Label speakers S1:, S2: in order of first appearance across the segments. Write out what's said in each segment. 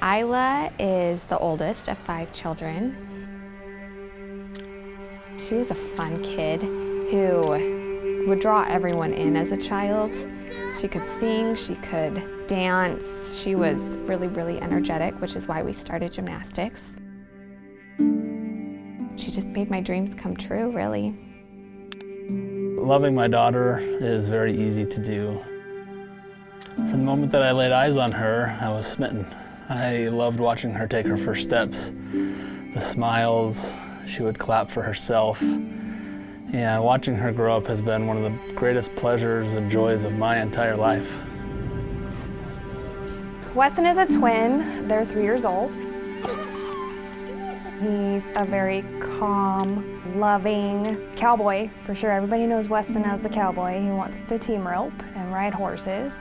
S1: Isla is the oldest of 5 children. She was a fun kid who would draw everyone in as a child. She could sing, she could dance. She was really, really energetic, which is why we started gymnastics. She just made my dreams come true, really.
S2: Loving my daughter is very easy to do. From the moment that I laid eyes on her, I was smitten. I loved watching her take her first steps, the smiles. She would clap for herself. And watching her grow up has been one of the greatest pleasures and joys of my entire life.
S3: Westyn is a twin. They're 3 years old. He's a very calm, loving cowboy, for sure. Everybody knows Westyn as the cowboy. He wants to team rope and ride horses.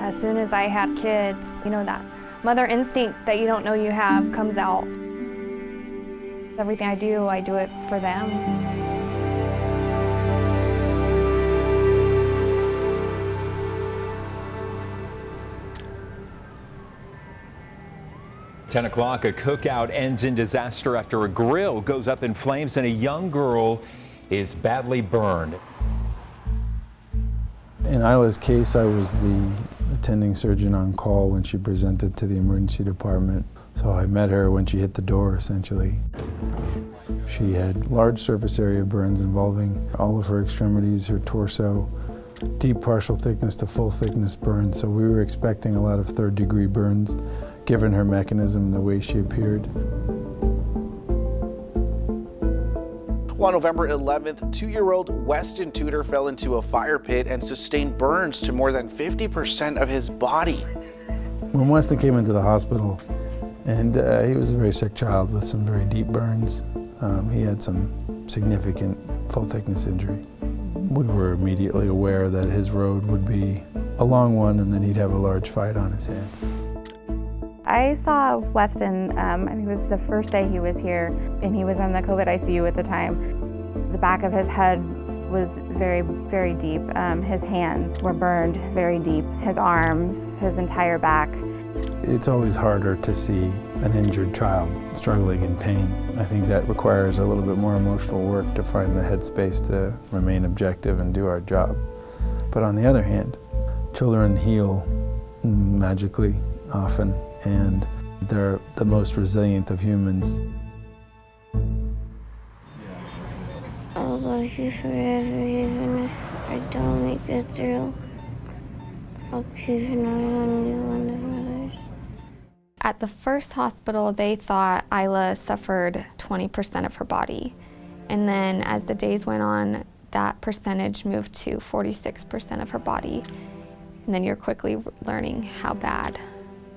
S3: As soon as I had kids, you know, that mother instinct that you don't know you have comes out. Everything I do it for them.
S4: 10 o'clock, a cookout ends in disaster after a grill goes up in flames and a young girl is badly burned.
S5: In Isla's case, I was the attending surgeon on call when she presented to the emergency department. So I met her when she hit the door, essentially. She had large surface area burns involving all of her extremities, her torso, deep partial thickness to full thickness burns. So we were expecting a lot of 3rd-degree burns, given her mechanism, the way she appeared.
S6: Well, on November 11th, 2-year-old Westyn Tudor fell into a fire pit and sustained burns to more than 50% of his body.
S5: When Westyn came into the hospital, and he was a very sick child with some very deep burns, he had some significant full-thickness injury. We were immediately aware that his road would be a long one and that he'd have a large fight on his hands.
S7: I saw Westyn, I think it was the first day he was here, and he was in the COVID ICU at the time. The back of his head was very, very deep. His hands were burned very deep. His arms, his entire back.
S5: It's always harder to see an injured child struggling in pain. I think that requires a little bit more emotional work to find the headspace to remain objective and do our job. But on the other hand, children heal magically often, and they're the most resilient of humans.
S8: I love you forever, even if I don't make it through. I'll keep an eye on you and the others.
S1: At the first hospital, they thought Isla suffered 20% of her body. And then as the days went on, that percentage moved to 46% of her body. And then you're quickly learning how bad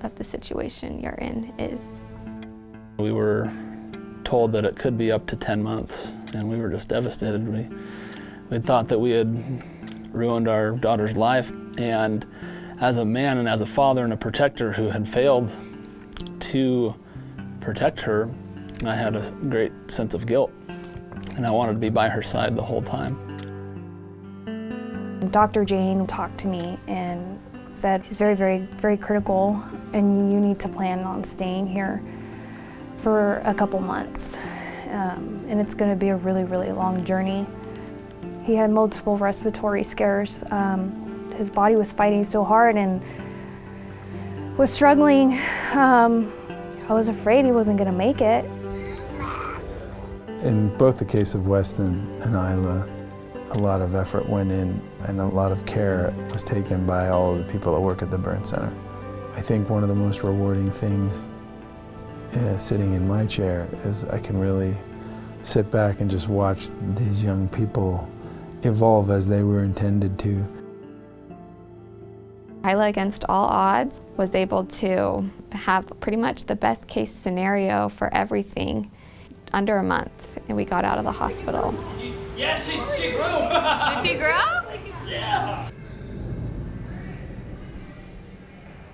S1: of the situation you're in is.
S2: We were told that it could be up to 10 months, and we were just devastated. We thought that we had ruined our daughter's life, and as a man and as a father and a protector who had failed to protect her, I had a great sense of guilt, and I wanted to be by her side the whole time.
S3: Dr. Jane talked to me and said, he's very, very, very critical, and you need to plan on staying here for a couple months. And it's going to be a really, really long journey. He had multiple respiratory scares. His body was fighting so hard and was struggling. I was afraid he wasn't going to make it.
S5: In both the case of Westyn and Isla, a lot of effort went in and a lot of care was taken by all of the people that work at the burn center. I think one of the most rewarding things sitting in my chair is I can really sit back and just watch these young people evolve as they were intended to.
S1: Isla, against all odds, was able to have pretty much the best case scenario for everything under a month, and we got out of the hospital.
S9: Yes, she grew.
S1: Did she grow?
S9: Yeah.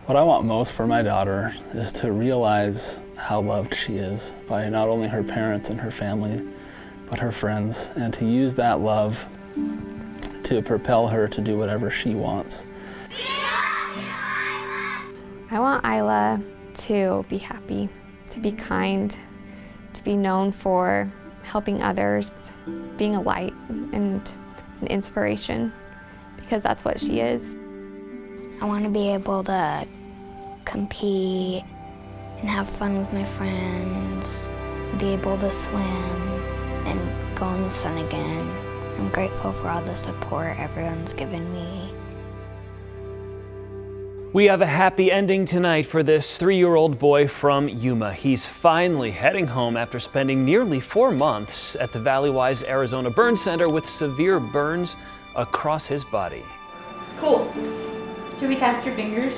S2: What I want most for my daughter is to realize how loved she is by not only her parents and her family, but her friends, and to use that love to propel her to do whatever she wants.
S1: I want Isla to be happy, to be kind, to be known for helping others, being a light and an inspiration, because that's what she is.
S8: I want to be able to compete and have fun with my friends, be able to swim and go in the sun again. I'm grateful for all the support everyone's given me.
S10: We have a happy ending tonight for this 3-year-old boy from Yuma. He's finally heading home after spending nearly 4 months at the Valleywise Arizona Burn Center with severe burns across his body.
S11: Cool. Should we test your fingers?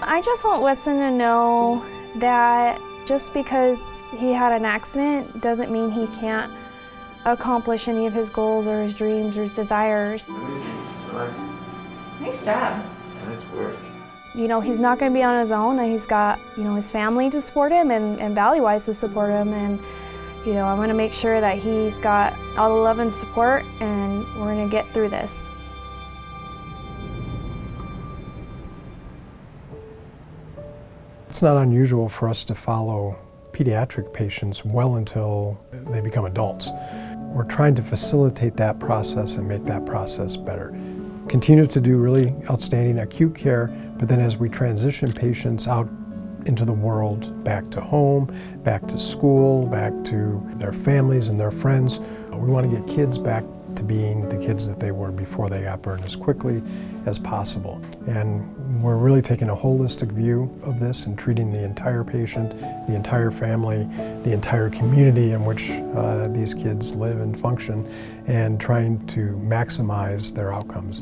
S3: I just want Westyn to know that just because he had an accident doesn't mean he can't accomplish any of his goals or his dreams or his desires.
S11: Let me see. Nice job.
S5: Nice work.
S3: You know, he's not going to be on his own, and he's got, you know, his family to support him and Valleywise to support him, and, you know, I'm going to make sure that he's got all the love and support, and we're going to get through this.
S12: It's not unusual for us to follow pediatric patients well until they become adults. We're trying to facilitate that process and make that process better. Continue to do really outstanding acute care, but then as we transition patients out into the world, back to home, back to school, back to their families and their friends, we want to get kids back to being the kids that they were before they got burned as quickly as possible. And we're really taking a holistic view of this and treating the entire patient, the entire family, the entire community in which these kids live and function, and trying to maximize their outcomes.